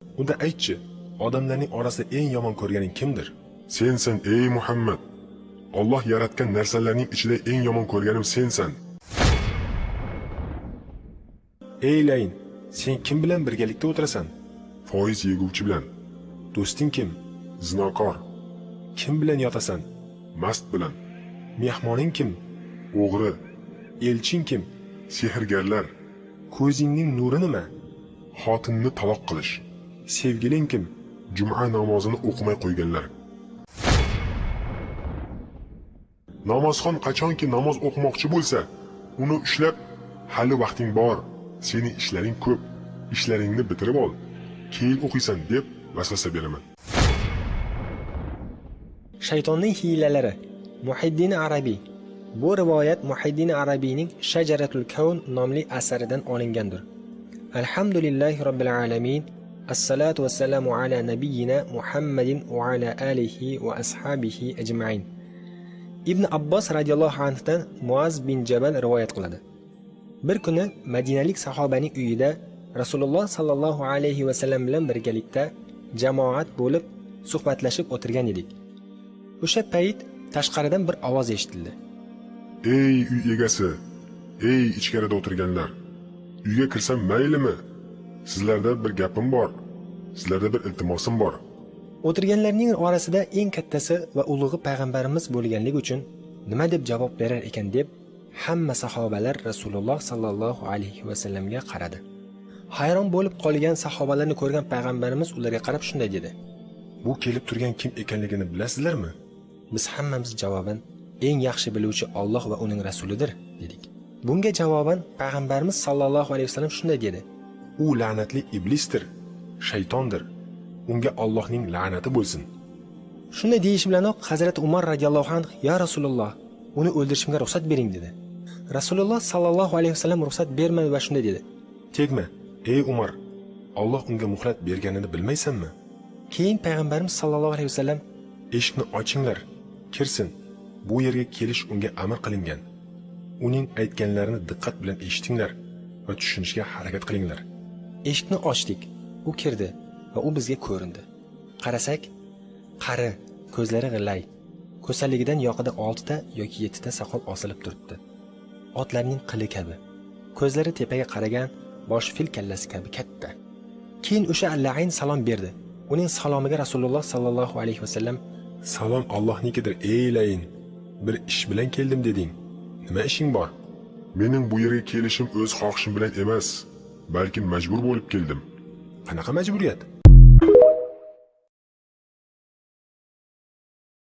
Unda aytchi, odamlarning orasida eng yomon ko'rganing kimdir? Sensan ey Muhammad. Alloh yaratgan narsalarning ichida eng yomon ko'rganim sensan. Ey Layn, sen kim bilan birgalikda o'tirasan? Foiz yeguvchi bilan. Do'sting kim? Zinokor. Kim bilan yotasan? Mast bilan. Mehmoning kim? O'g'ri. Elching kim? Sehrgarlar. Ko'zingning nuri nima? Xotinni taloq qilish. Sevgiling kim? Juma namozini o'qimay qo'yganlar. Namozxon qachonki namoz o'qimoqchi bo'lsa, uni ushlab, hali vaqting bor, sening ishlaring ko'p, ishlaringni bitirib ol, keyin o'qiysan deb vasvasa beraman. Shaytonning hiylalari. Muhiddin Arabiy. Bu rivoyat Muhiddin Arabiyning Shajaratul Kawn nomli asaridan olingandir. Alhamdulillahi robbil alamin. Assalatu vassalamu ala nabiyyina Muhammadin va ala alihi va ashabihi ajma'in. Ibn Abbos radhiyallohu anhudan Muaz bin Jabal rivoyat qiladi. Bir kuni Madinalik sahobaning uyida Rasululloh sallallohu alayhi va sallam bilan birgalikda jamoat bo'lib suhbatlashib o'tirgan edik. O'sha payt tashqaridan bir ovoz eshitildi. Ey uy egasi, ey ichkarida o'tirganlar, uyga kirsam maylimi? Sizlarda bir gapim bor, sizlarda bir iltimosim bor. O'tirganlarning orasida eng kattasi va ulug'i payg'ambarimiz bo'lganligi uchun nima deb javob berar ekan deb hamma sahobalar Rasululloh sallallohu alayhi va sallamga qaradi. Hayron bo'lib qolgan sahobalarni ko'rgan payg'ambarimiz ularga qarab shunday dedi: Bu kelib turgan kim ekanligini bilasizlarmi? Biz hammamiz javoban eng yaxshi biluvchi Alloh va uning rasulidir dedik. Bunga javoban payg'ambarimiz sallallohu alayhi vasallam shunday dedi: U la'natli iblisdir, shaytondir. Unga Allohning la'nati bo'lsin. Shunday deyish bilanoq Hazrat Umar radhiyallohu anhu: "Ya Rasululloh, uni o'ldirishimga ruxsat bering" dedi. Rasululloh sallallohu alayhi vasallam ruxsat bermadi va shunday dedi: Tegma, ey Umar. Alloh unga muhlat berganini bilmaysanmi? Keyin payg'ambarimiz sallallohu alayhi vasallam: Eshikni ochinglar, kirsin. Bu yerga kelish unga amr qilingan. Uning aytganlarini diqqat bilan eshitinglar va tushunishga harakat qilinglar. Eshikni ochdik. U kirdi va u bizga ko'rindi. Qarasak, qari, ko'zlari g'ilay. Ko'saligidan yoqida 6 ta yoki 7 ta soqol osilib turibdi. Otlarning qili kabi. Ko'zlari tepaga qaragan, boshi fil kallasi kabi katta. Keyin o'sha Allahin salom berdi. Uning salomiga Rasululloh sallallohu alayhi vasallam: Salom Allohnikidir, ey Layn. Bir ish bilan keldim deding. Nima ishing bor? Mening bu yerga kelishim o'z xohishim bilan emas, balki majbur bo'lib keldim. Qanaqa majburiyat?